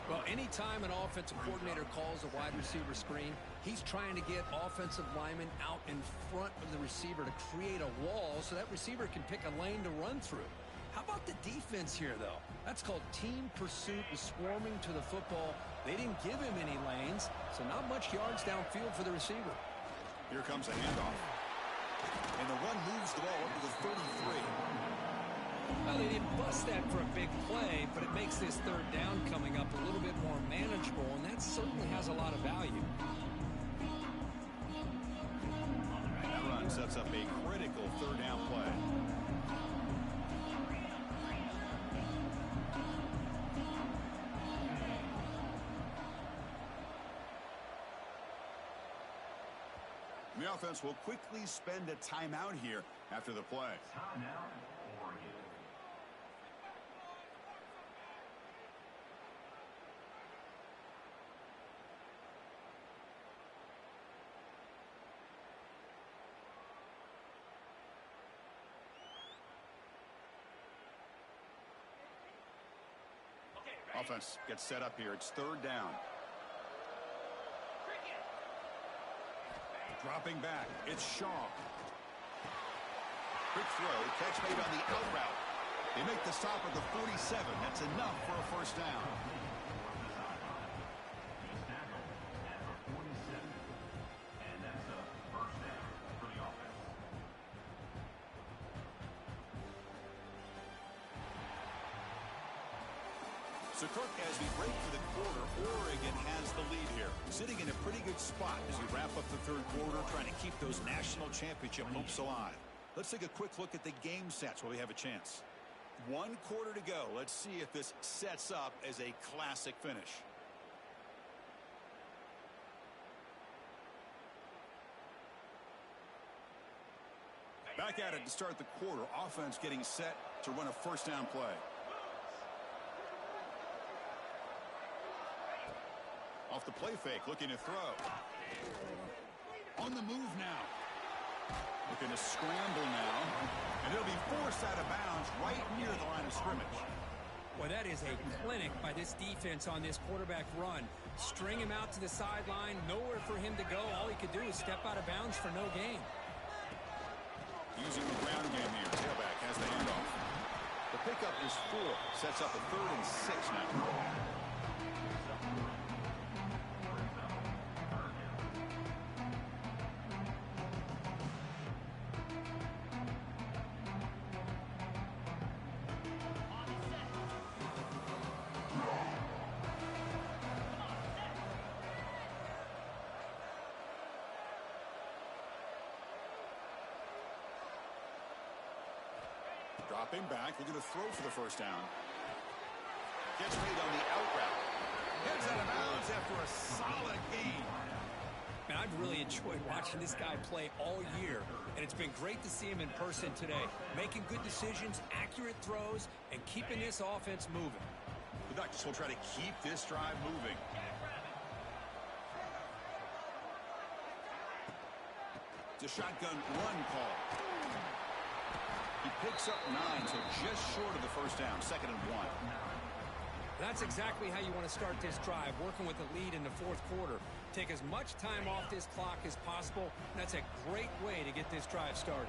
S2: Well, anytime an offensive coordinator calls a wide receiver screen, he's trying to get offensive linemen out in front of the receiver to create a wall so that receiver can pick a lane to run through. How about the defense here, though? That's called team pursuit and swarming to the football. They didn't give him any lanes, so not much yards downfield for the receiver.
S1: Here comes a handoff. And the run moves the ball up to the 33.
S2: Well, they didn't bust that for a big play, but it makes this third down coming up a little bit more manageable, and that certainly has a lot of value.
S1: That run sets up a critical third down play. The offense will quickly spend a timeout here after the play.
S3: Timeout, Oregon.
S1: Offense gets set up here. It's third down. Dropping back, it's Shaw. Quick throw, catch made on the out route. They make the stop at the 47. That's enough for a first down. So, Kirk, as we break for the quarter, Oregon has the lead here. Sitting in a pretty good spot as we wrap up the third quarter, trying to keep those national championship hopes alive. Let's take a quick look at the game stats while we have a chance. 1 quarter to go. Let's see if this sets up as a classic finish. Back at it to start the quarter. Offense getting set to run a first down play. Off the play fake, looking to throw. On the move now. Looking to scramble now. And it'll be forced out of bounds right near the line of scrimmage.
S2: Well, that is a clinic by this defense on this quarterback run. String him out to the sideline, nowhere for him to go. All he could do is step out of bounds for no gain.
S1: Using the ground game here. Tailback has the handoff. The pickup is 4. Sets up a 3rd and 6 now. Dropping back, looking to throw for the first down. Gets made on the out route. Heads out of bounds after a solid gain.
S2: Man, I've really enjoyed watching this guy play all year, and it's been great to see him in person today. Making good decisions, accurate throws, and keeping this offense moving.
S1: The Ducks will try to keep this drive moving. It's a shotgun run call. He picks up 9, so just short of the first down, 2nd and 1.
S2: That's exactly how you want to start this drive, working with the lead in the 4th quarter. Take as much time off this clock as possible. That's a great way to get this drive started.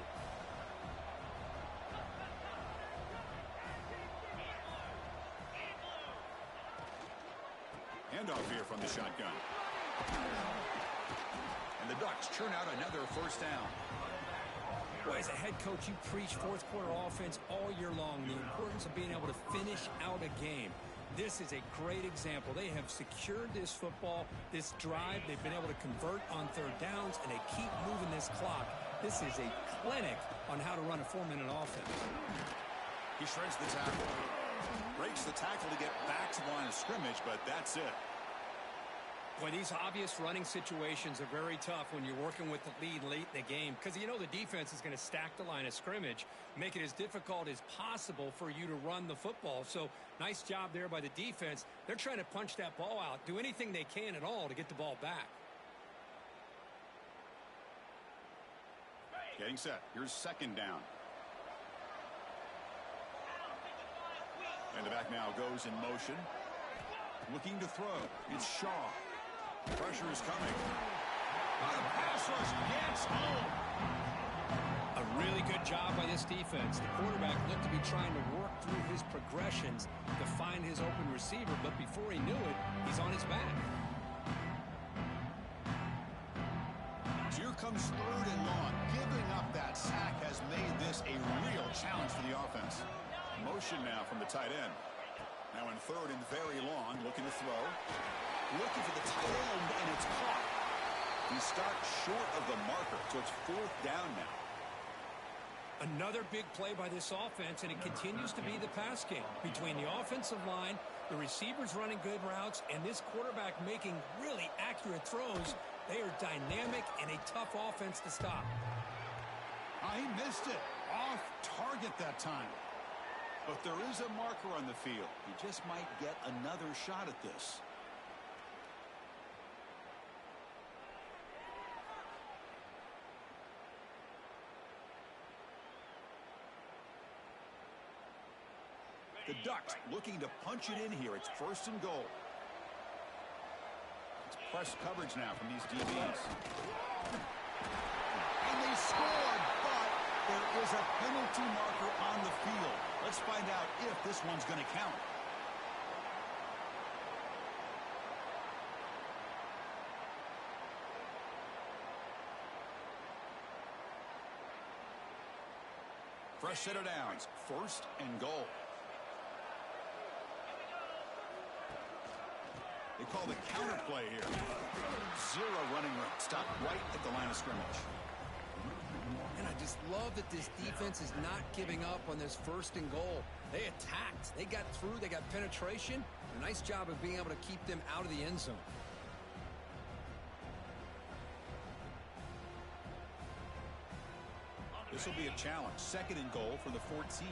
S1: Handoff here from the shotgun. And the Ducks churn out another first down.
S2: Well, as a head coach, you preach 4th quarter offense all year long, the importance of being able to finish out a game. This is a great example. They have secured this football, this drive. They've been able to convert on 3rd downs, and they keep moving this clock. This is a clinic on how to run a 4-minute offense.
S1: He shreds the tackle. Breaks the tackle to get back to the line of scrimmage, but that's it.
S2: Boy, these obvious running situations are very tough when you're working with the lead late in the game because you know the defense is going to stack the line of scrimmage, make it as difficult as possible for you to run the football. So nice job there by the defense. They're trying to punch that ball out, do anything they can at all to get the ball back.
S1: Getting set. Here's 2nd down. And the back now goes in motion. Looking to throw. It's Shaw. Pressure is coming. On a pass rush, gets home.
S2: A really good job by this defense. The quarterback looked to be trying to work through his progressions to find his open receiver, but before he knew it, he's on his back.
S1: Here comes 3rd and long. Giving up that sack has made this a real challenge for the offense. Motion now from the tight end. Now in 3rd and very long, looking to throw. Looking for the tight end, and it's caught. He stopped short of the marker, so it's 4th down now.
S2: Another big play by this offense, and it continues to be the pass game. Between the offensive line, the receivers running good routes, and this quarterback making really accurate throws, they are dynamic and a tough offense to stop.
S1: He missed it. Off target that time. But there is a marker on the field. He just might get another shot at this. The Ducks looking to punch it in here. It's 1st and goal. It's press coverage now from these DBs. And they scored, but there is a penalty marker on the field. Let's find out if this one's going to count. Fresh set of downs. 1st and goal. They call the counter play here. 0 running room. Stop right at the line of scrimmage.
S2: And I just love that this defense is not giving up on this 1st and goal. They attacked. They got through. They got penetration. A nice job of being able to keep them out of the end zone.
S1: This will be a challenge. 2nd and goal from the 14.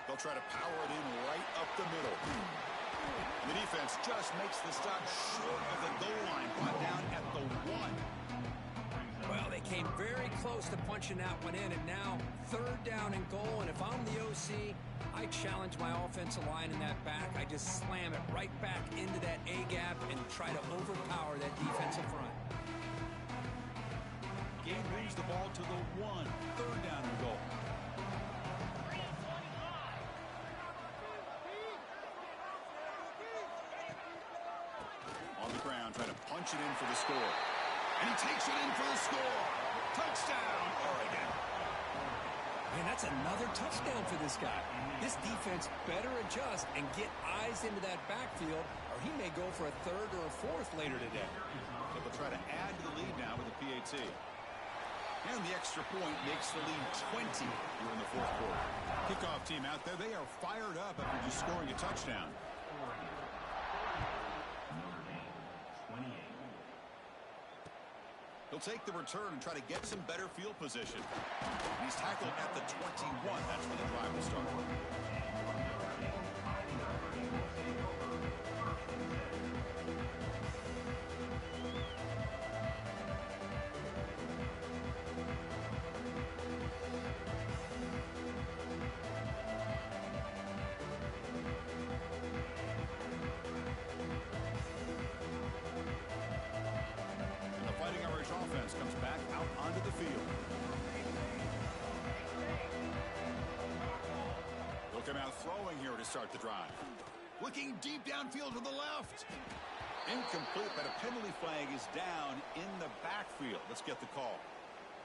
S1: They'll try to power it in right up the middle. And the defense just makes the stop short of the goal line, brought down at the 1.
S2: Well, they came very close to punching that one in, and now 3rd down and goal. And if I'm the OC, I challenge my offensive line in that back. I just slam it right back into that A-gap and try to overpower that defensive front.
S1: Gain moves the ball to the 1. 3rd down and goal. On the ground, trying to punch it in for the score. And he takes it in for the score. Touchdown, Oregon.
S2: Man, that's another touchdown for this guy. This defense better adjust and get eyes into that backfield, or he may go for a 3rd or a 4th later today.
S1: So they'll try to add to the lead now with the PAT. And the extra point makes the lead 20 here in the 4th quarter. Kickoff team out there, they are fired up after just scoring a touchdown. He'll take the return and try to get some better field position. And he's tackled at the 21. That's where the drive will start. Offense comes back out onto the field. They'll come out throwing here to start the drive. Looking deep downfield to the left. Incomplete, but a penalty flag is down in the backfield. Let's get the call.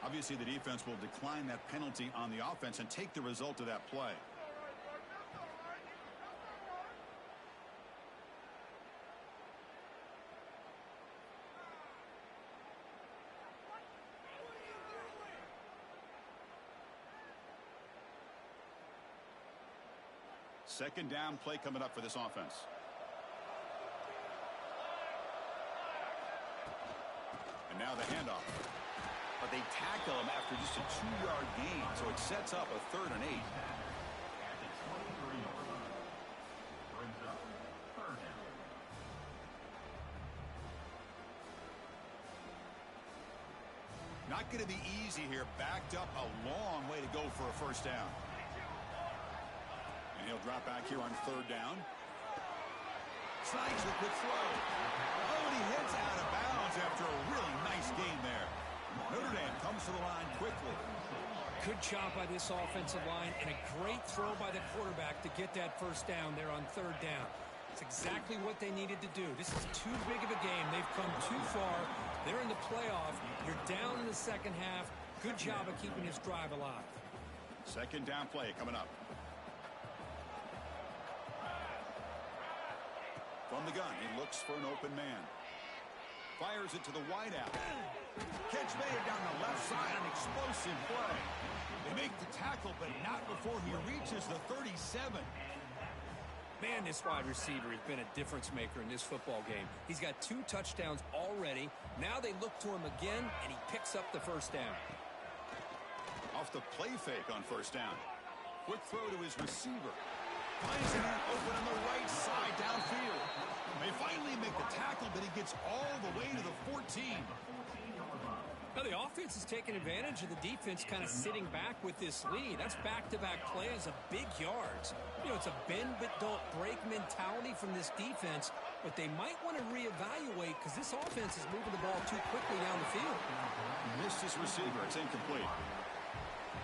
S1: Obviously, the defense will decline that penalty on the offense and take the result of that play. Second down play coming up for this offense. And now the handoff. But they tackle him after just a 2-yard gain, so it sets up a 3rd and 8. Not going to be easy here. Backed up a long way to go for a 1st down. And he'll drop back here on 3rd down. Slides the quick throw. Oh, and he hits out of bounds after a really nice gain there. Notre Dame comes to the line quickly.
S2: Good job by this offensive line and a great throw by the quarterback to get that 1st down there on 3rd down. It's exactly what they needed to do. This is too big of a game. They've come too far. They're in the playoff. You're down in the 2nd half. Good job of keeping this drive alive.
S1: 2nd down play coming up. From the gun, he looks for an open man. Fires it to the wideout. Catch made down the left side, an explosive play. They make the tackle, but not before he reaches the 37.
S2: Man, this wide receiver has been a difference maker in this football game. He's got 2 touchdowns already. Now they look to him again, and he picks up the 1st down.
S1: Off the play fake on 1st down. Quick throw to his receiver. Finds a man open on the right side downfield. They finally make the tackle, but he gets all the way to the 14.
S2: Now the offense is taking advantage of the defense kind of sitting back with this lead. That's back-to-back plays of big yards. You know, it's a bend but don't break mentality from this defense, but they might want to reevaluate because this offense is moving the ball too quickly down the field.
S1: Missed his receiver. It's incomplete.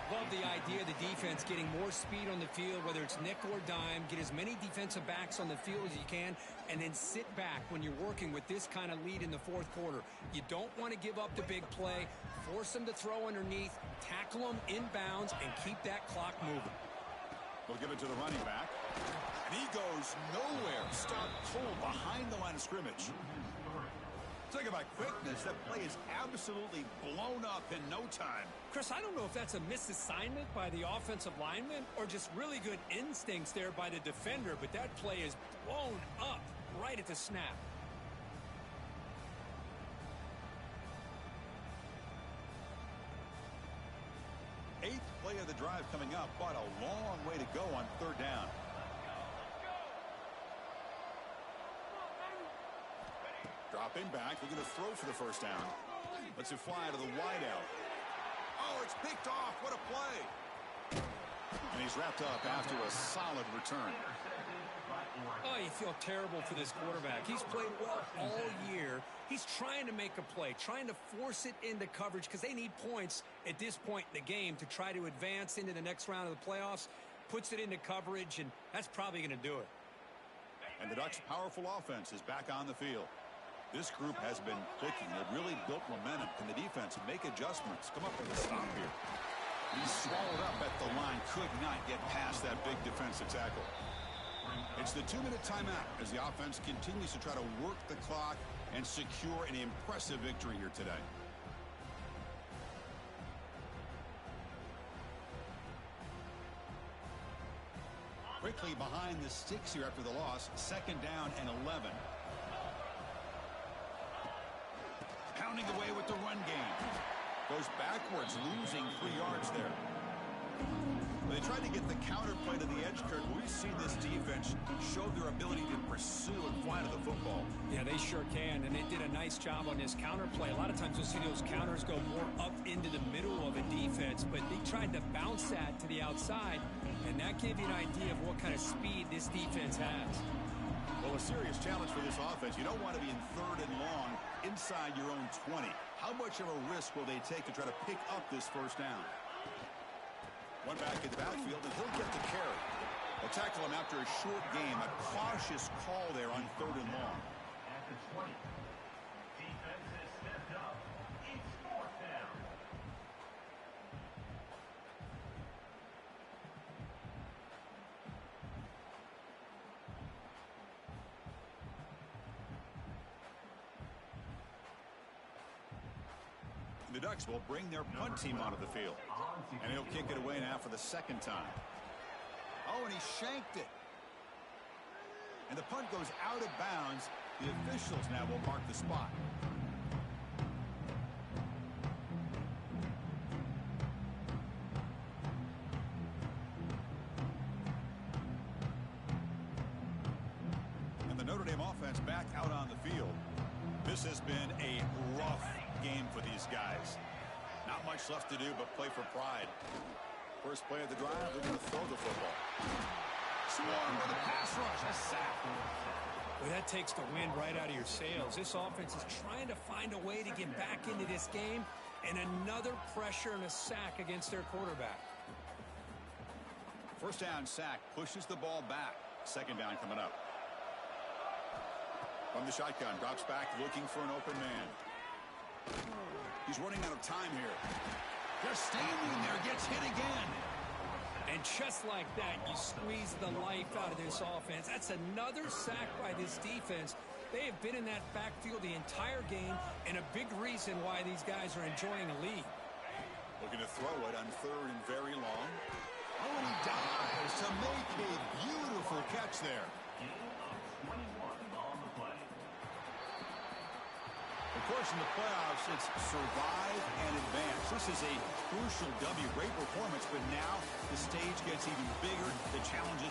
S2: Love the idea of the defense getting more speed on the field, whether it's nickel or dime. Get as many defensive backs on the field as you can, and then sit back when you're working with this kind of lead in the fourth quarter. You don't want to give up the big play. Force them to throw underneath, tackle them inbounds, and keep that clock moving.
S1: We'll give it to the running back. And he goes nowhere. Stop cold behind the line of scrimmage. Talk about quickness. That play is absolutely blown up in no time.
S2: Chris, I don't know if that's a misassignment by the offensive lineman or just really good instincts there by the defender, but that play is blown up right at the snap.
S1: Eighth play of the drive coming up, but a long way to go on third down. Dropping back, looking to throw for the first down. Lets it fly to the wideout. Oh, it's picked off. What a play. And he's wrapped up after a solid return.
S2: Oh, you feel terrible for this quarterback. He's played well all year. He's trying to make a play, trying to force it into coverage because they need points at this point in the game to try to advance into the next round of the playoffs. Puts it into coverage, and that's probably going to do it.
S1: And the Ducks' powerful offense is back on the field. This group has been clicking. They've really built momentum. Can the defense make adjustments? Come up with a stop here. He's swallowed up at the line. Could not get past that big defensive tackle. It's the 2-minute timeout as the offense continues to try to work the clock and secure an impressive victory here today. Quickly behind the sticks here after the loss. 2nd down and 11. Pounding away with the run game. Goes backwards, losing 3 yards there. They tried to get the counter play to the edge, Kirk. We've seen this defense show their ability to pursue and fly to the football.
S2: Yeah, they sure can, and they did a nice job on this counter play. A lot of times you'll see those counters go more up into the middle of a defense, but they tried to bounce that to the outside, and that gave you an idea of what kind of speed this defense has.
S1: Well, a serious challenge for this offense. You don't want to be in 3rd and long inside your own 20. How much of a risk will they take to try to pick up this first down? One back in the backfield, and he'll get the carry. They'll tackle him after a short game. A cautious call there on 3rd and long.
S3: At the 20. Defense has stepped up. It's 4th down.
S1: The Ducks will bring their punt team onto the field. And he'll kick it away now for the 2nd time. Oh, and he shanked it. And the punt goes out of bounds. The officials now will mark the spot. And the Notre Dame offense back out on the field. This has been a rough game for these guys. Not much left to do but play for pride. First play of the drive, they're going to throw the football. Swarm with a pass rush, a sack.
S2: Well, that takes the wind right out of your sails. This offense is trying to find a way to get back into this game, and another pressure and a sack against their quarterback.
S1: First down sack, pushes the ball back. 2nd down coming up. From the shotgun, drops back looking for an open man. He's running out of time here. Just standing there, gets hit again.
S2: And just like that, you squeeze the life out of this offense. That's another sack by this defense. They have been in that backfield the entire game, and a big reason why these guys are enjoying a lead.
S1: Looking to throw it on 3rd and very long. Oh, and he dives to make a beautiful catch there.
S3: Gain of 21 on the play.
S1: Of course, in the playoffs, it's survive and advance. This is a crucial W. Great performance, but now the stage gets even bigger. The challenges